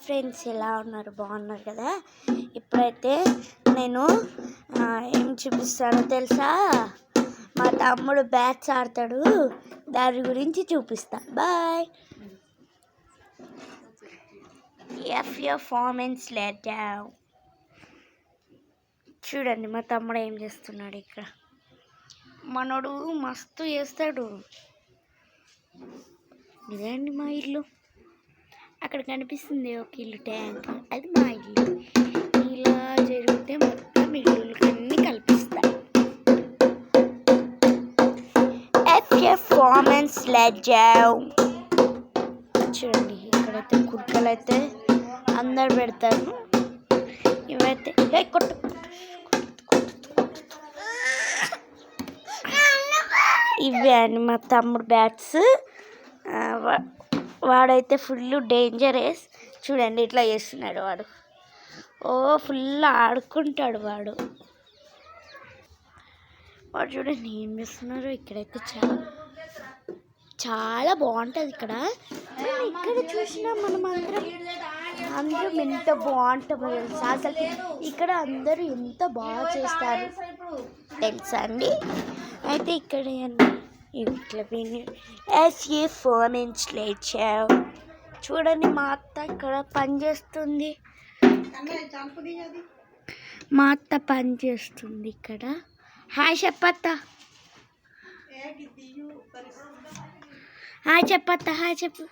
Friends, ఎలా ఉన్నారు? బాగున్నారు కదా? ఇప్పుడైతే నేను ఏం చూపిస్తానో తెలుసా? మా తమ్ముడు బ్యాట్స్ ఆడతాడు, దాని గురించి చూపిస్తా. బాయ్. పర్ఫార్మెన్స్ లెట్ చూడండి మా తమ్ముడు ఏం చేస్తున్నాడు. ఇక్కడ మనోడు మస్తు చేస్తాడు. ఇదే అండి మా ఇల్లు. అక్కడ కనిపిస్తుంది ఒక ఇల్లు, ట్యాంక్, అది మా ఇల్లు. ఇలా జరిగితే మొత్తం ఇల్లులన్నీ కల్పిస్తాయి. పర్ఫార్మెన్స్ లెజావ్. చూడండి ఇక్కడైతే కుర్కలు అయితే అందరు పెడతారు. ఇవైతే ఇవే అండి మా తమ్ముడు బ్యాట్స్. వాడైతే ఫుల్ డేంజరస్. చూడండి ఇట్లా చేస్తున్నాడు వాడు. ఫుల్ ఆడుకుంటాడు వాడు. చూడండి ఏం చేస్తున్నారు. ఇక్కడైతే చాలా బాగుంటుంది. ఇక్కడ చూసినా మనం అందరం ఎంత బాగుంటామో తెలుసా? అసలు ఇక్కడ అందరూ ఎంత బాగా చేస్తారు తెలుసా అండి. అయితే ఇక్కడ ఇట్లా పర్ఫార్మెన్స్ లేచావు. చూడండి మా అత్త ఇక్కడ పని చేస్తుంది. ఇక్కడ హాయ్ చెప్పత్త. హాయ్ చెప్పత్త. హాయ్ చెప్పు.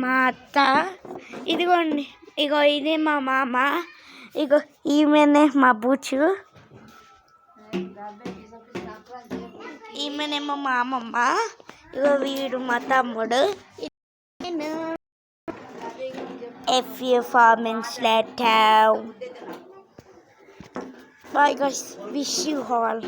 మా అత్త ఇదిగోండి, ఇగో ఇదే మా మామ, ఇగో ఈమెనే మా బూచు, ఈమెనేమో మా అమ్మమ్మ, ఇగో వీడు మా తమ్ముడు. Performance let bye guys, wish you all.